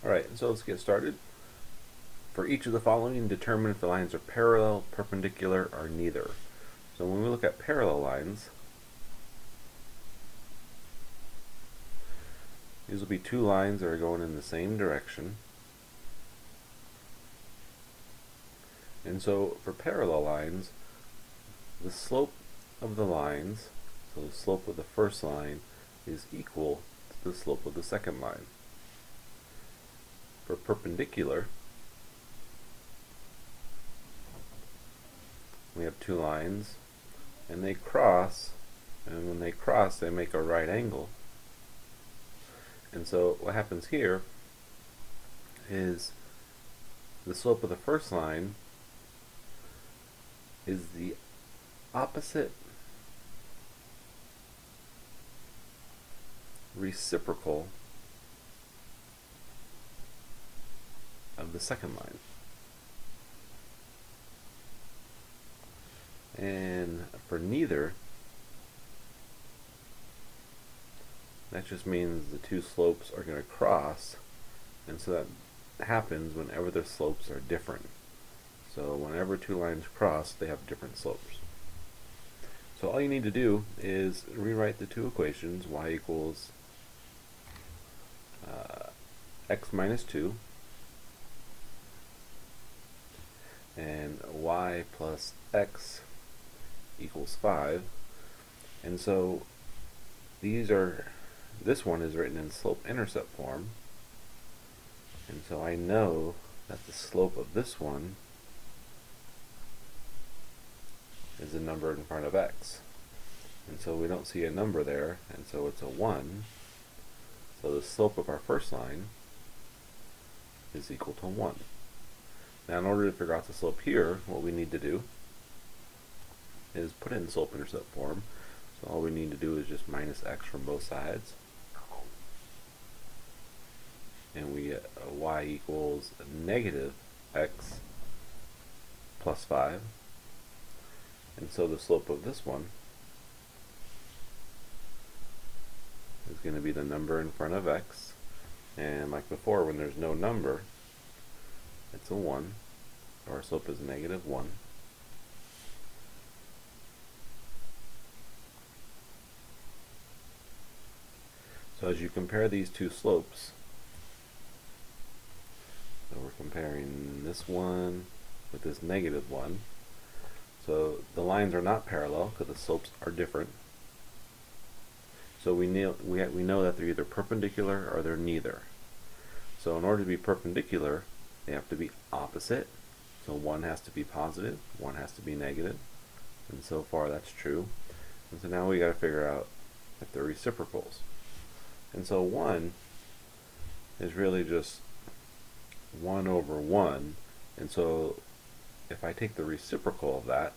Alright, so let's get started. For each of the following, determine if the lines are parallel, perpendicular, or neither. So when we look at parallel lines, these will be two lines that are going in the same direction. And so for parallel lines, the slope of the lines, so the slope of the first line, is equal to the slope of the second line. For perpendicular, we have two lines, and they cross, and when they cross, they make a right angle. And so what happens here is the slope of the first line is the opposite reciprocal of the second line. And for neither, that just means the two slopes are going to cross, and so that happens whenever the slopes are different. So whenever two lines cross, they have different slopes. So all you need to do is rewrite the two equations, y equals x minus 2 and y plus x equals 5. And so this one is written in slope-intercept form, and so I know that the slope of this one is a number in front of x. And so we don't see a number there, and so it's a 1. So the slope of our first line is equal to 1. Now in order to figure out the slope here, what we need to do is put it in slope-intercept form. So all we need to do is just minus x from both sides. And we get y equals negative x plus 5. And so the slope of this one is going to be the number in front of x. And like before, when there's no number, it's a 1. So our slope is negative 1. So as you compare these two slopes, so we're comparing this one with this negative 1. So the lines are not parallel because the slopes are different. So we know that they're either perpendicular or they're neither. So in order to be perpendicular, they have to be opposite. So one has to be positive, one has to be negative, and so far that's true. And so now we got to figure out if they're reciprocals. And so 1 is really just 1 over 1, and so if I take the reciprocal of that,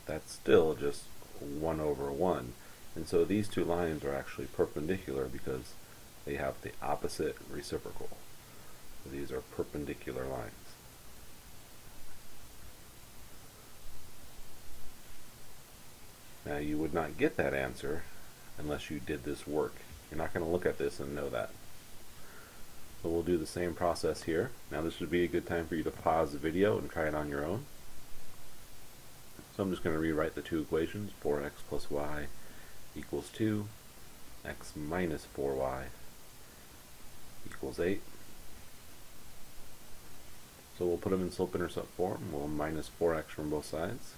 that's still just 1 over 1. And so these two lines are actually perpendicular because they have the opposite reciprocal. So these are perpendicular lines. Now you would not get that answer unless you did this work. You're not going to look at this and know that. So we'll do the same process here. Now this would be a good time for you to pause the video and try it on your own. So I'm just going to rewrite the two equations. 4x plus y equals 2. X minus 4y equals 8. So we'll put them in slope-intercept form. We'll minus 4x from both sides.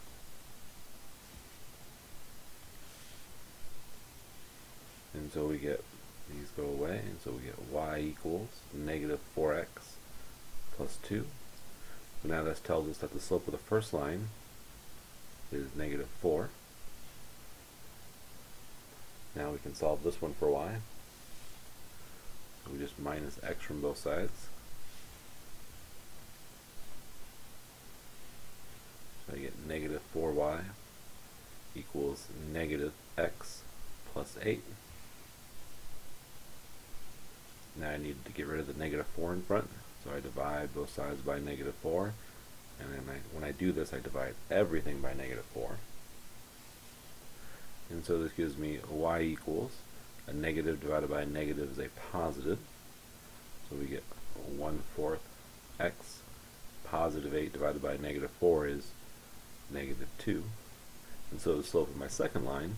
And so we get, these go away, and so we get y equals negative 4x plus 2. So now this tells us that the slope of the first line is negative 4. Now we can solve this one for y. So we just minus x from both sides. So I get negative 4y equals negative x plus 8. Now I need to get rid of the negative 4 in front, so I divide both sides by negative 4, and then when I do this, I divide everything by negative 4. And so this gives me y equals a negative divided by a negative is a positive, so we get 1/4 x. Positive 8 divided by negative 4 is negative 2. And so the slope of my second line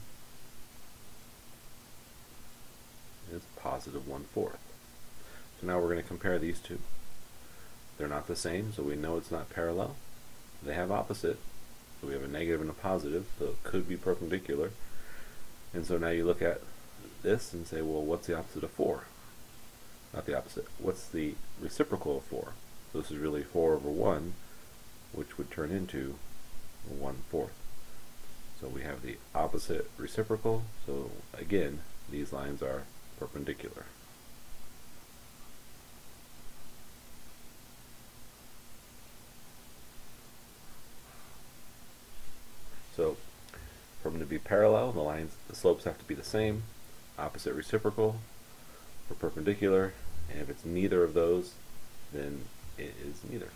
is positive 1/4. So now we're going to compare these two. They're not the same, so we know it's not parallel. They have opposite, so we have a negative and a positive, so it could be perpendicular. And so now you look at this and say, well, what's the opposite of 4? Not the opposite. What's the reciprocal of 4? So this is really 4 over 1, which would turn into 1/4. So we have the opposite reciprocal, so again, these lines are perpendicular. So for them to be parallel, the slopes have to be the same, opposite reciprocal, or perpendicular, and if it's neither of those, then it is neither.